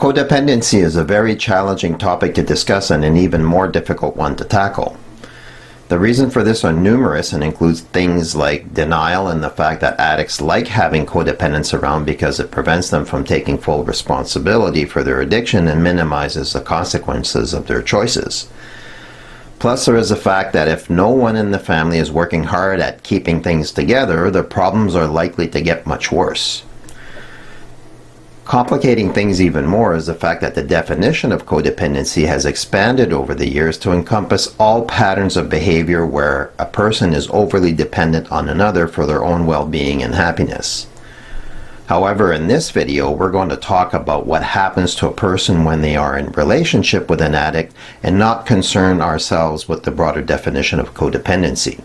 Codependency is a very challenging topic to discuss and an even more difficult one to tackle. The reasons for this are numerous and includes things like denial and the fact that addicts like having codependents around because it prevents them from taking full responsibility for their addiction and minimizes the consequences of their choices. Plus, there is the fact that if no one in the family is working hard at keeping things together, the problems are likely to get much worse. Complicating things even more is the fact that the definition of codependency has expanded over the years to encompass all patterns of behavior where a person is overly dependent on another for their own well-being and happiness. However, in this video, we're going to talk about what happens to a person when they are in relationship with an addict and not concern ourselves with the broader definition of codependency.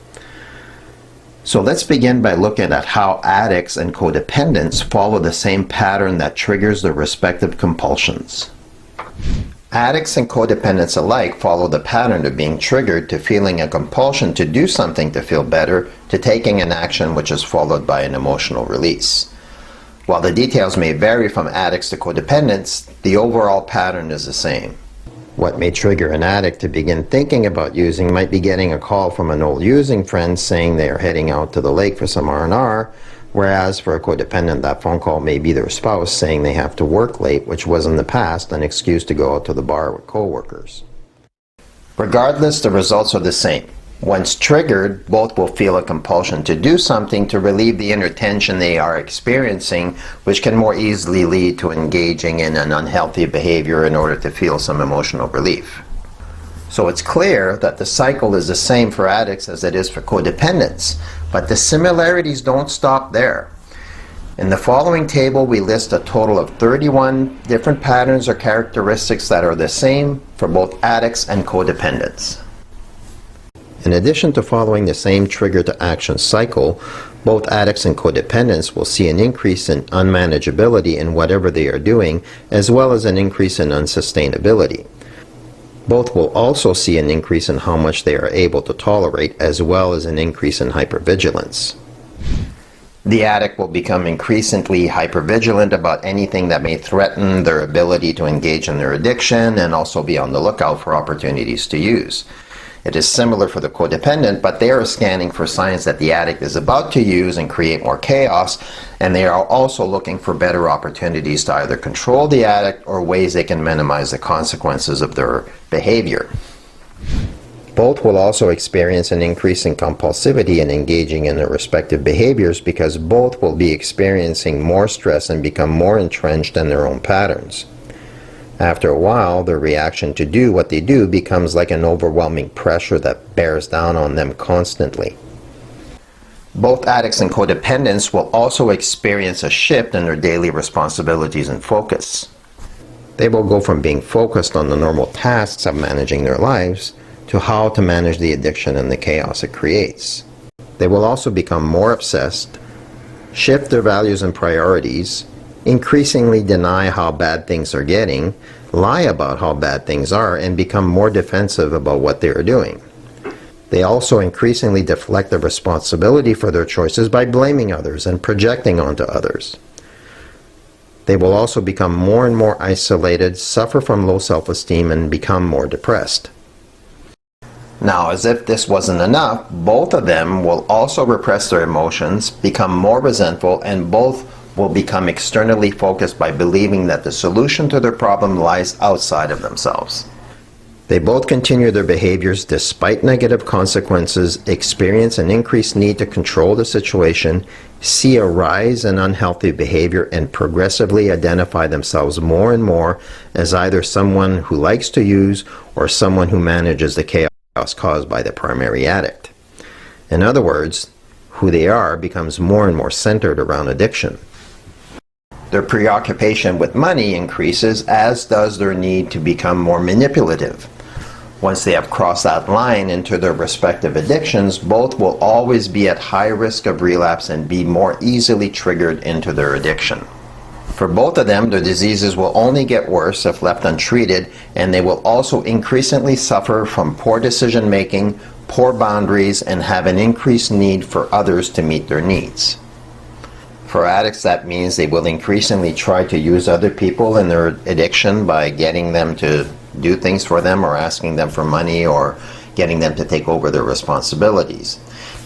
So let's begin by looking at how addicts and codependents follow the same pattern that triggers their respective compulsions. Addicts and codependents alike follow the pattern of being triggered to feeling a compulsion to do something to feel better, to taking an action which is followed by an emotional release. While the details may vary from addicts to codependents, the overall pattern is the same. What may trigger an addict to begin thinking about using might be getting a call from an old using friend saying they are heading out to the lake for some R&R, whereas for a codependent that phone call may be their spouse saying they have to work late, which was in the past an excuse to go out to the bar with coworkers. Regardless, the results are the same. Once triggered, both will feel a compulsion to do something to relieve the inner tension they are experiencing, which can more easily lead to engaging in an unhealthy behavior in order to feel some emotional relief. So it's clear that the cycle is the same for addicts as it is for codependents, but the similarities don't stop there. In the following table, we list a total of 31 different patterns or characteristics that are the same for both addicts and codependents. In addition to following the same trigger-to-action cycle, both addicts and codependents will see an increase in unmanageability in whatever they are doing, as well as an increase in unsustainability. Both will also see an increase in how much they are able to tolerate, as well as an increase in hypervigilance. The addict will become increasingly hypervigilant about anything that may threaten their ability to engage in their addiction and also be on the lookout for opportunities to use. It is similar for the codependent, but they are scanning for signs that the addict is about to use and create more chaos, and they are also looking for better opportunities to either control the addict or ways they can minimize the consequences of their behavior. Both will also experience an increase in compulsivity in engaging in their respective behaviors because both will be experiencing more stress and become more entrenched in their own patterns. After a while, their reaction to do what they do becomes like an overwhelming pressure that bears down on them constantly. Both addicts and codependents will also experience a shift in their daily responsibilities and focus. They will go from being focused on the normal tasks of managing their lives to how to manage the addiction and the chaos it creates. They will also become more obsessed, shift their values and priorities, increasingly deny how bad things are getting, lie about how bad things are, and become more defensive about what they are doing. They also increasingly deflect the responsibility for their choices by blaming others and projecting onto others. They will also become more and more isolated, suffer from low self-esteem, and become more depressed. Now, as if this wasn't enough, both of them will also repress their emotions, become more resentful, and both will become externally focused by believing that the solution to their problem lies outside of themselves. They both continue their behaviors despite negative consequences, experience an increased need to control the situation, see a rise in unhealthy behavior, and progressively identify themselves more and more as either someone who likes to use or someone who manages the chaos caused by the primary addict. In other words, who they are becomes more and more centered around addiction. Their preoccupation with money increases, as does their need to become more manipulative. Once they have crossed that line into their respective addictions, both will always be at high risk of relapse and be more easily triggered into their addiction. For both of them, their diseases will only get worse if left untreated, and they will also increasingly suffer from poor decision making, poor boundaries, and have an increased need for others to meet their needs. For addicts, that means they will increasingly try to use other people in their addiction by getting them to do things for them or asking them for money or getting them to take over their responsibilities.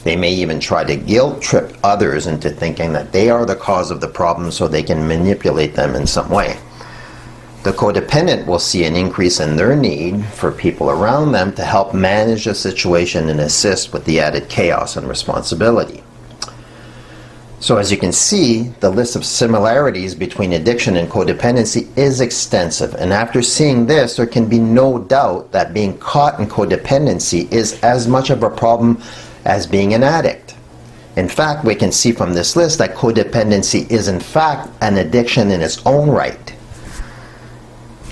They may even try to guilt trip others into thinking that they are the cause of the problem so they can manipulate them in some way. The codependent will see an increase in their need for people around them to help manage the situation and assist with the added chaos and responsibility. So as you can see, the list of similarities between addiction and codependency is extensive, and after seeing this, there can be no doubt that being caught in codependency is as much of a problem as being an addict. In fact, we can see from this list that codependency is in fact an addiction in its own right.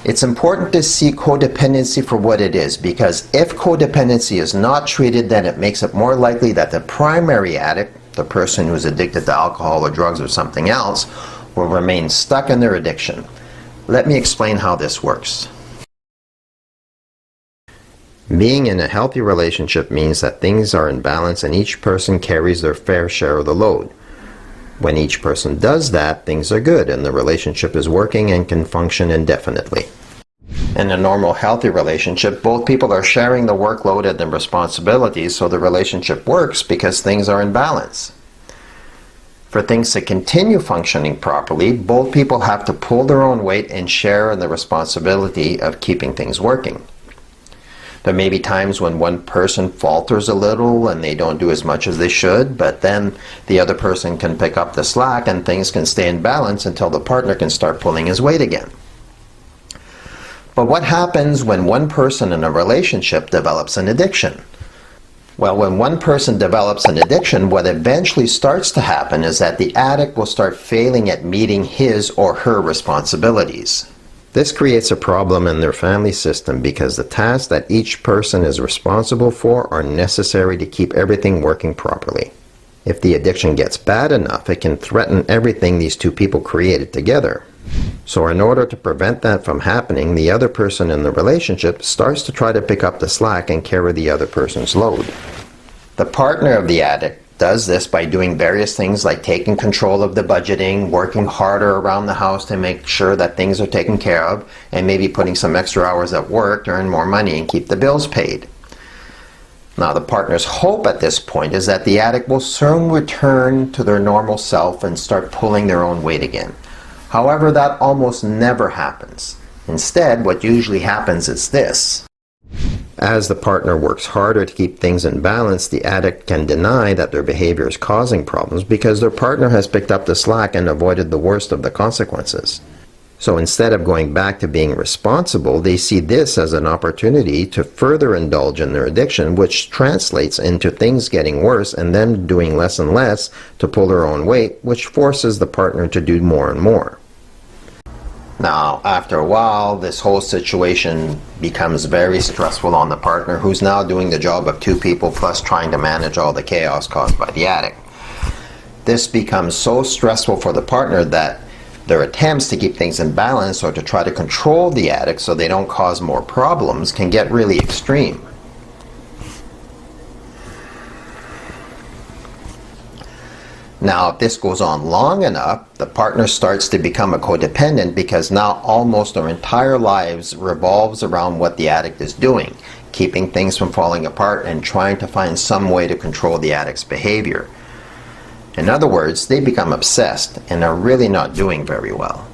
It's important to see codependency for what it is, because if codependency is not treated, then it makes it more likely that the primary addict, the person who is addicted to alcohol or drugs or something else, will remain stuck in their addiction. Let me explain how this works. Being in a healthy relationship means that things are in balance and each person carries their fair share of the load. When each person does that, things are good and the relationship is working and can function indefinitely. In a normal, healthy relationship, both people are sharing the workload and the responsibilities, so the relationship works because things are in balance. For things to continue functioning properly, both people have to pull their own weight and share in the responsibility of keeping things working. There may be times when one person falters a little and they don't do as much as they should, but then the other person can pick up the slack and things can stay in balance until the partner can start pulling his weight again. But what happens when one person in a relationship develops an addiction? Well, when one person develops an addiction, what eventually starts to happen is that the addict will start failing at meeting his or her responsibilities. This creates a problem in their family system because the tasks that each person is responsible for are necessary to keep everything working properly. If the addiction gets bad enough, it can threaten everything these two people created together. So in order to prevent that from happening, the other person in the relationship starts to try to pick up the slack and carry the other person's load. The partner of the addict does this by doing various things like taking control of the budgeting, working harder around the house to make sure that things are taken care of, and maybe putting some extra hours at work to earn more money and keep the bills paid. Now, the partner's hope at this point is that the addict will soon return to their normal self and start pulling their own weight again. However, that almost never happens. Instead, what usually happens is this. As the partner works harder to keep things in balance, the addict can deny that their behavior is causing problems because their partner has picked up the slack and avoided the worst of the consequences. So instead of going back to being responsible, they see this as an opportunity to further indulge in their addiction, which translates into things getting worse and them doing less and less to pull their own weight, which forces the partner to do more and more. Now, after a while, this whole situation becomes very stressful on the partner, who's now doing the job of two people plus trying to manage all the chaos caused by the addict. This becomes so stressful for the partner that their attempts to keep things in balance or to try to control the addict so they don't cause more problems can get really extreme. Now, if this goes on long enough, the partner starts to become a codependent because now almost their entire lives revolves around what the addict is doing, keeping things from falling apart and trying to find some way to control the addict's behavior. In other words, they become obsessed and are really not doing very well.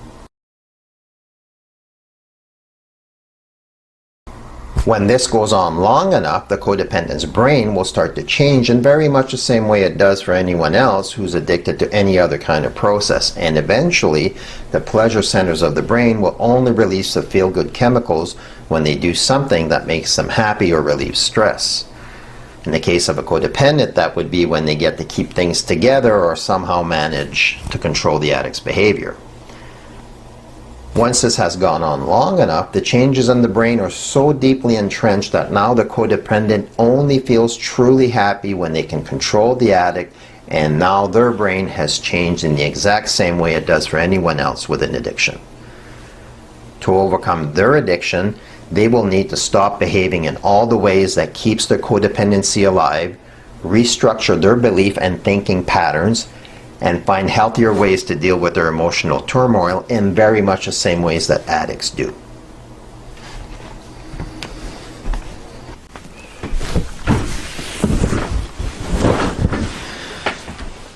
When this goes on long enough, the codependent's brain will start to change in very much the same way it does for anyone else who's addicted to any other kind of process. And eventually, the pleasure centers of the brain will only release the feel-good chemicals when they do something that makes them happy or relieves stress. In the case of a codependent, that would be when they get to keep things together or somehow manage to control the addict's behavior. Once this has gone on long enough, the changes in the brain are so deeply entrenched that now the codependent only feels truly happy when they can control the addict, and now their brain has changed in the exact same way it does for anyone else with an addiction. To overcome their addiction, they will need to stop behaving in all the ways that keeps their codependency alive, restructure their belief and thinking patterns, and find healthier ways to deal with their emotional turmoil in very much the same ways that addicts do.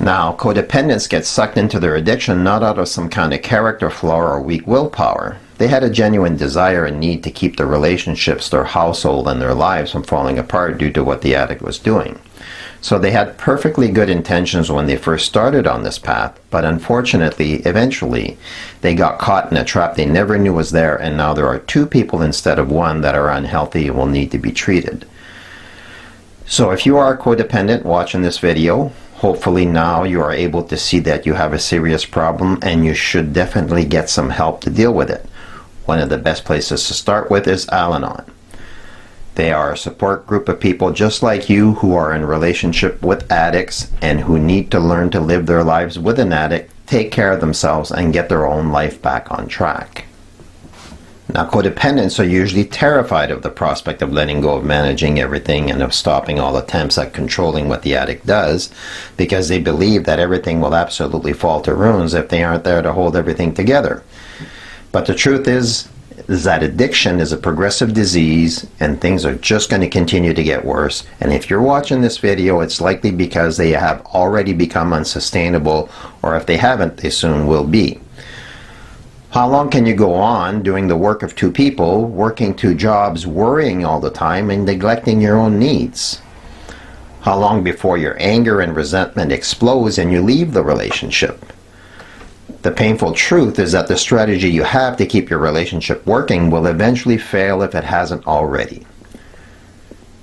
Now, codependents get sucked into their addiction not out of some kind of character flaw or weak willpower. They had a genuine desire and need to keep their relationships, their household, and their lives from falling apart due to what the addict was doing. So they had perfectly good intentions when they first started on this path, but unfortunately, eventually, they got caught in a trap they never knew was there, and now there are two people instead of one that are unhealthy and will need to be treated. So if you are a codependent watching this video, hopefully now you are able to see that you have a serious problem and you should definitely get some help to deal with it. One of the best places to start with is Al-Anon. They are a support group of people just like you who are in relationship with addicts and who need to learn to live their lives with an addict, take care of themselves, and get their own life back on track. Now, codependents are usually terrified of the prospect of letting go of managing everything and of stopping all attempts at controlling what the addict does, because they believe that everything will absolutely fall to ruins if they aren't there to hold everything together. But the truth is that addiction is a progressive disease and things are just going to continue to get worse. And if you're watching this video, it's likely because they have already become unsustainable, or if they haven't, they soon will be. How long can you go on doing the work of two people, working two jobs, worrying all the time, and neglecting your own needs? How long before your anger and resentment explodes and you leave the relationship? The painful truth is that the strategy you have to keep your relationship working will eventually fail if it hasn't already.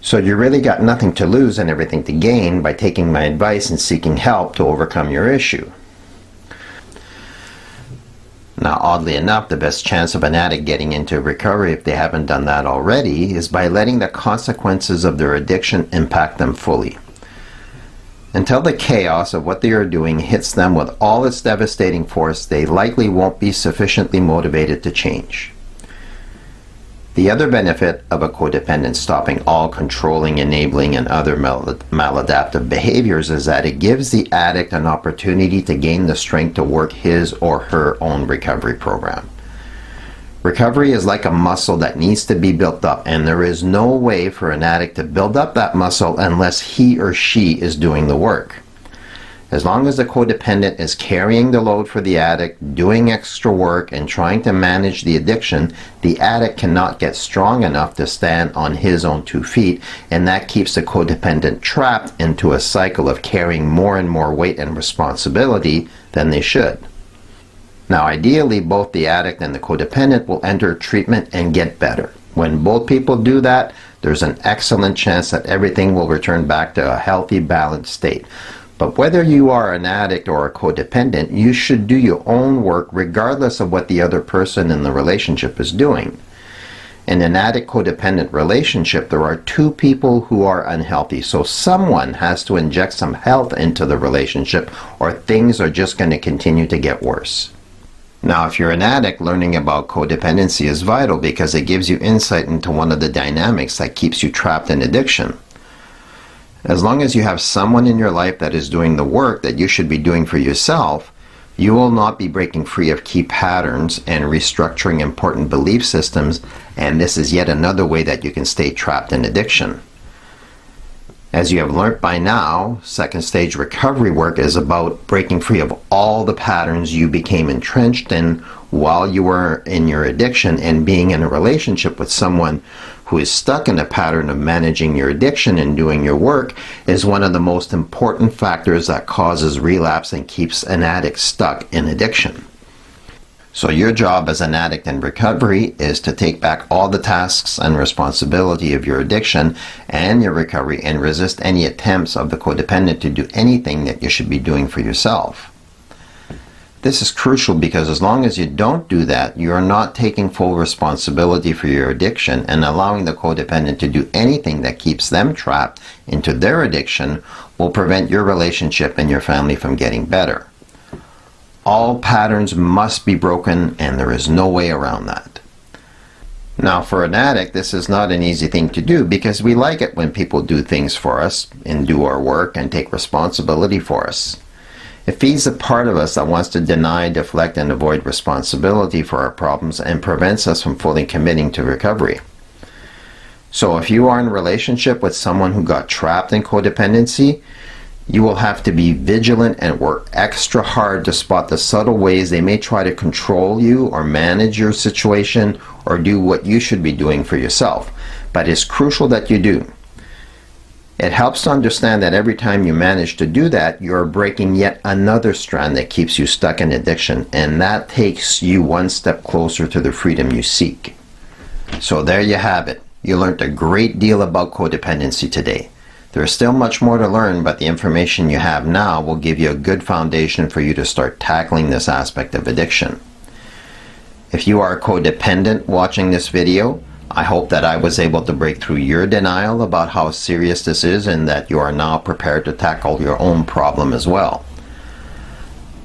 So you really got nothing to lose and everything to gain by taking my advice and seeking help to overcome your issue. Now, oddly enough, the best chance of an addict getting into recovery, if they haven't done that already, is by letting the consequences of their addiction impact them fully. Until the chaos of what they are doing hits them with all its devastating force, they likely won't be sufficiently motivated to change. The other benefit of a codependent stopping all controlling, enabling, and other maladaptive behaviors is that it gives the addict an opportunity to gain the strength to work his or her own recovery program. Recovery is like a muscle that needs to be built up, and there is no way for an addict to build up that muscle unless he or she is doing the work. As long as the codependent is carrying the load for the addict, doing extra work, and trying to manage the addiction, the addict cannot get strong enough to stand on his own 2 feet, and that keeps the codependent trapped into a cycle of carrying more and more weight and responsibility than they should. Now, ideally, both the addict and the codependent will enter treatment and get better. When both people do that, there's an excellent chance that everything will return back to a healthy, balanced state. But whether you are an addict or a codependent, you should do your own work regardless of what the other person in the relationship is doing. In an addict-codependent relationship, there are two people who are unhealthy, so someone has to inject some health into the relationship or things are just going to continue to get worse. Now, if you're an addict, learning about codependency is vital because it gives you insight into one of the dynamics that keeps you trapped in addiction. As long as you have someone in your life that is doing the work that you should be doing for yourself, you will not be breaking free of key patterns and restructuring important belief systems, and this is yet another way that you can stay trapped in addiction. As you have learned by now, second stage recovery work is about breaking free of all the patterns you became entrenched in while you were in your addiction, and being in a relationship with someone who is stuck in a pattern of managing your addiction and doing your work is one of the most important factors that causes relapse and keeps an addict stuck in addiction. So your job as an addict in recovery is to take back all the tasks and responsibility of your addiction and your recovery and resist any attempts of the codependent to do anything that you should be doing for yourself. This is crucial because as long as you don't do that, you are not taking full responsibility for your addiction, and allowing the codependent to do anything that keeps them trapped into their addiction will prevent your relationship and your family from getting better. All patterns must be broken, and there is no way around that. Now, for an addict, this is not an easy thing to do because we like it when people do things for us and do our work and take responsibility for us. It feeds the part of us that wants to deny, deflect, and avoid responsibility for our problems and prevents us from fully committing to recovery. So if you are in a relationship with someone who got trapped in codependency, you will have to be vigilant and work extra hard to spot the subtle ways they may try to control you or manage your situation or do what you should be doing for yourself. But it's crucial that you do. It helps to understand that every time you manage to do that, you're breaking yet another strand that keeps you stuck in addiction, and that takes you one step closer to the freedom you seek. So there you have it. You learned a great deal about codependency today. There is still much more to learn, but the information you have now will give you a good foundation for you to start tackling this aspect of addiction. If you are codependent watching this video, I hope that I was able to break through your denial about how serious this is and that you are now prepared to tackle your own problem as well.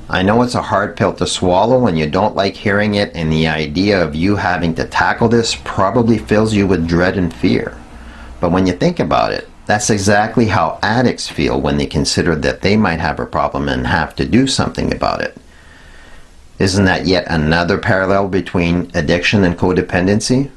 I know it's a hard pill to swallow and you don't like hearing it, and the idea of you having to tackle this probably fills you with dread and fear. But when you think about it, that's exactly how addicts feel when they consider that they might have a problem and have to do something about it. Isn't that yet another parallel between addiction and codependency?